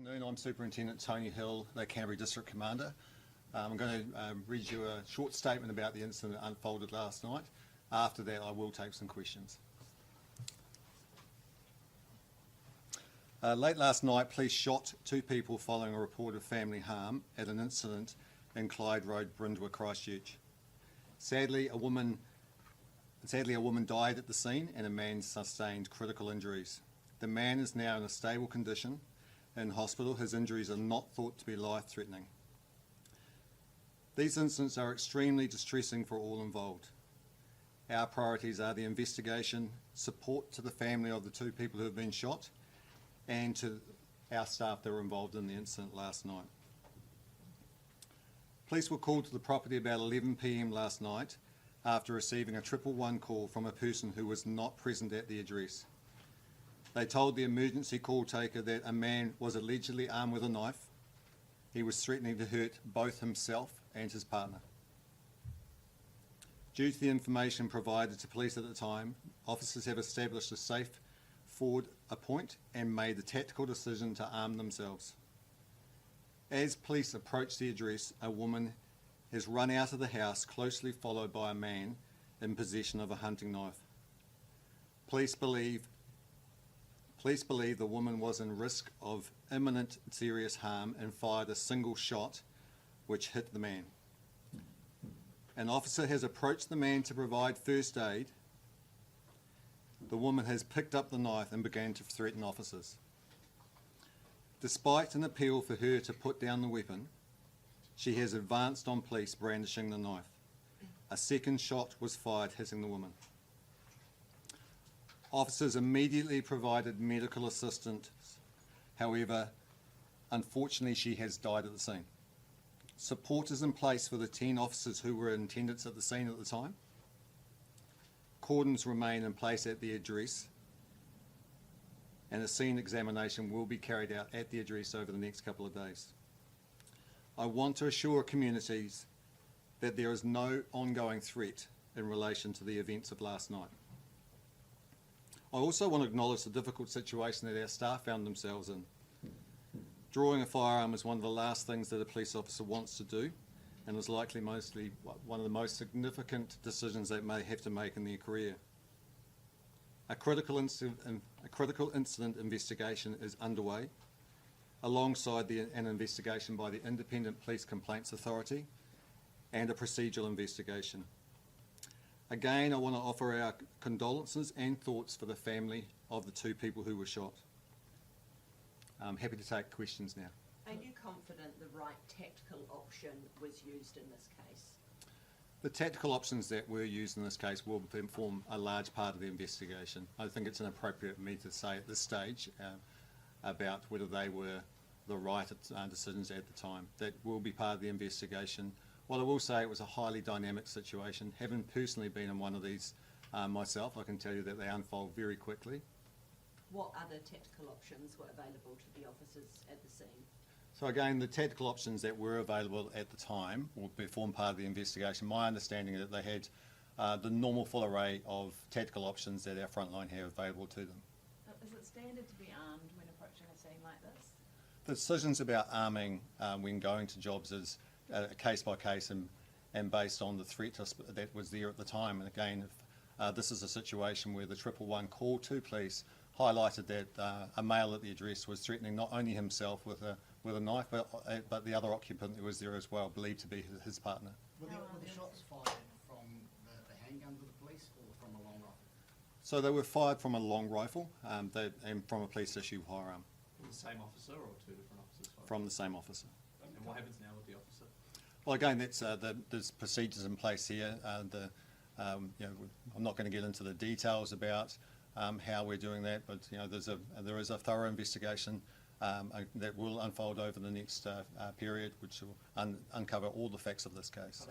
Afternoon, I'm Superintendent Tony Hill, the Canterbury District Commander. I'm going to read you a short statement about the incident that unfolded last night. After that, I will take some questions. Late last night, police shot two people following a report of family harm at an incident in Clyde Road, Bryndwr, Christchurch. Sadly, a woman died at the scene and a man sustained critical injuries. The man is now in a stable condition in hospital. His injuries are not thought to be life-threatening. These incidents are extremely distressing for all involved. Our priorities are the investigation, support to the family of the two people who have been shot, and to our staff that were involved in the incident last night. Police were called to the property about 11 p.m. last night after receiving a 111 call from a person who was not present at the address. They told the emergency call taker that a man was allegedly armed with a knife. He was threatening to hurt both himself and his partner. Due to the information provided to police at the time, officers have established a safe forward point and made the tactical decision to arm themselves. As police approached the address, a woman has run out of the house, closely followed by a man in possession of a hunting knife. Police believe the woman was in risk of imminent serious harm and fired a single shot which hit the man. An officer has approached the man to provide first aid. The woman has picked up the knife and began to threaten officers. Despite an appeal for her to put down the weapon, she has advanced on police brandishing the knife. A second shot was fired, hitting the woman. Officers immediately provided medical assistance. However, unfortunately, she has died at the scene. Support is in place for the 10 officers who were in attendance at the scene at the time. Cordons remain in place at the address, and a scene examination will be carried out at the address over the next couple of days. I want to assure communities that there is no ongoing threat in relation to the events of last night. I also want to acknowledge the difficult situation that our staff found themselves in. Drawing a firearm is one of the last things that a police officer wants to do, and is likely mostly one of the most significant decisions they may have to make in their career. A critical incident investigation is underway, alongside an investigation by the Independent Police Complaints Authority and a procedural investigation. Again, I want to offer our condolences and thoughts for the family of the two people who were shot. I'm happy to take questions now. Are you confident the right tactical option was used in this case? The tactical options that were used in this case will form a large part of the investigation. I think it's inappropriate for me to say at this stage about whether they were the right decisions at the time. That will be part of the investigation. Well, I will say it was a highly dynamic situation. Having personally been in one of these myself, I can tell you that they unfold very quickly. What other tactical options were available to the officers at the scene? So again, the tactical options that were available at the time will form part of the investigation. My understanding is that they had the normal full array of tactical options that our frontline have available to them. Is it standard to be armed when approaching a scene like this? The decisions about arming when going to jobs is case by case and based on the threat that was there at the time. And again, this is a situation where the 111 call to police highlighted that a male at the address was threatening not only himself with a knife, but the other occupant who was there as well, believed to be his partner. Were the shots fired from the handgun to the police or from a long rifle? So they were fired from a long rifle and from a police issue firearm. From the same officer or two different officers? From the same officer. And what happens now with the officer? Well, again, there's procedures in place here. I'm not going to get into the details about how we're doing that, but there is a thorough investigation that will unfold over the next period, which will uncover all the facts of this case.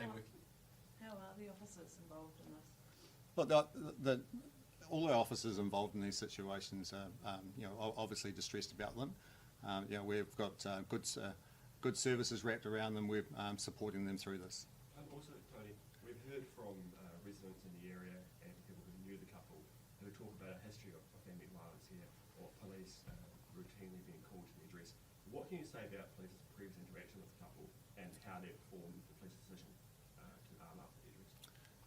How are the officers involved in this? Look, all our officers involved in these situations are, obviously distressed about them. We've got good services wrapped around them. We're supporting them through this. Also, Tony, we've heard from residents in the area and people who knew the couple who talk about a history of family violence here, or police routinely being called to the address. What can you say about police's previous interaction with the couple and how that formed the police decision to arm up the injuries?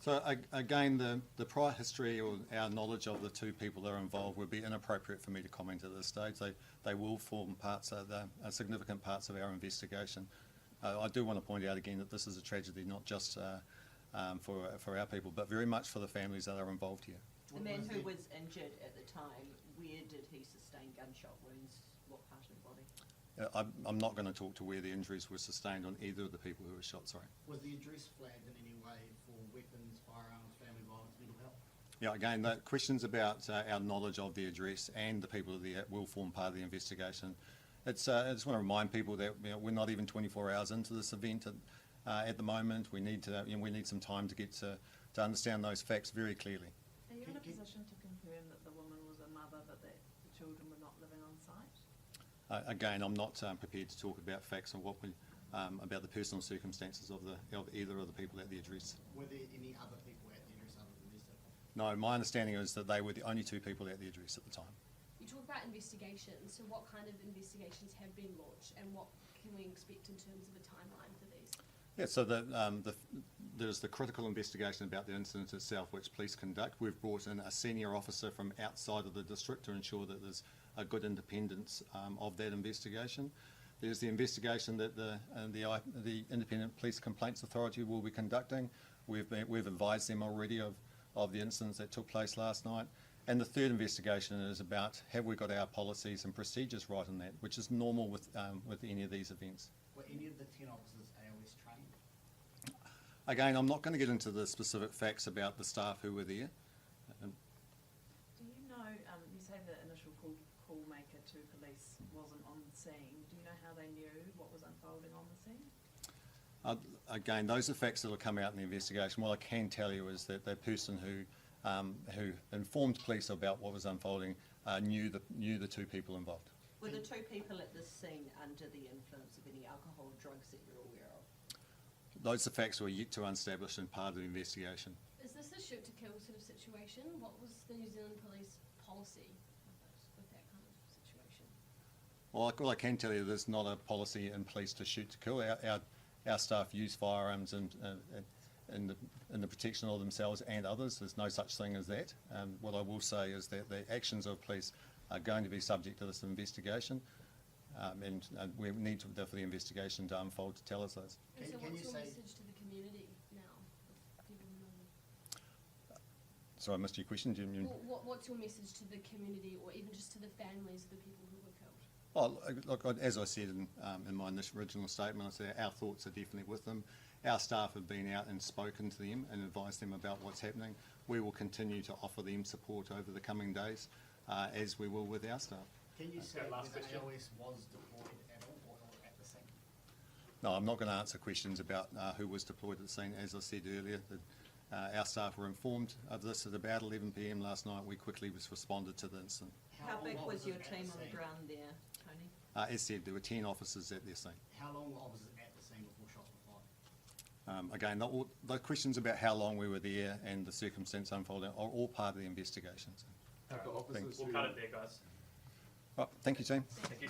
So again, the prior history or our knowledge of the two people that are involved would be inappropriate for me to comment at this stage. They will form significant parts of our investigation. I do want to point out again that this is a tragedy not just for our people, but very much for the families that are involved here. The man who was injured at the time, where did he sustain gunshot wounds? What part of the body? I'm not going to talk to where the injuries were sustained on either of the people who were shot, sorry. Was the address flagged in any way for weapons, firearms, family violence, mental health? Yeah, again, the questions about our knowledge of the address and the people that will form part of the investigation. I just want to remind people that we're not even 24 hours into this event at the moment. We need some time to get to understand those facts very clearly. Are you in a position to confirm that the woman was a mother, but that the children were not living on site? Again, I'm not prepared to talk about facts and about the personal circumstances of either of the people at the address. Were there any other people at the address other than these two? No, my understanding is that they were the only two people at the address at the time. You talk about investigations, so what kind of investigations have been launched and what can we expect in terms of a timeline for these? Yeah, so there's the critical investigation about the incident itself, which police conduct. We've brought in a senior officer from outside of the district to ensure that there's a good independence of that investigation. There's the investigation that the Independent Police Complaints Authority will be conducting. We've advised them already of the incidents that took place last night. And the third investigation is about have we got our policies and procedures right in that, which is normal with any of these events. Were any of the 10 officers AOS trained? Again, I'm not going to get into the specific facts about the staff who were there. Do you know, you say the initial call maker to police wasn't on the scene. Do you know how they knew what was unfolding on the scene? Again, those are facts that will come out in the investigation. What I can tell you is that the person who informed police about what was unfolding knew the two people involved. Were the two people at this scene under the influence of any alcohol or drugs that you're aware of? Those are facts we're yet to establish in part of the investigation. Is this a shoot to kill sort of situation? What was the New Zealand police policy with that kind of situation? Well, all I can tell you, there's not a policy in place to shoot to kill. Our staff use firearms in the protection of themselves and others. There's no such thing as that. What I will say is that the actions of police are going to be subject to this investigation, and we need for the investigation to unfold to tell us those. And so Can what's you your say- message to the community now? With people who know? So I missed your question. Do you mean? What's your message to the community or even just to the families of the people who were killed? Oh, look, as I said in my original statement, I said our thoughts are definitely with them. Our staff have been out and spoken to them and advised them about what's happening. We will continue to offer them support over the coming days, as we will with our staff. Can you say Okay, last whether question. AOS was deployed at all or at the scene? No, I'm not going to answer questions about who was deployed at the scene. As I said earlier, our staff were informed of this at about 11 p.m. last night. We quickly responded to the incident. How big long was your it at team the on the scene? ground there, Tony? As said, there were 10 officers at their scene. How long were officers at the scene before shots were fired? Again, the questions about how long we were there and the circumstance unfolding are all part of the investigation. So. Have the officers We'll cut it there, guys. Right, thank you, team. Thank you.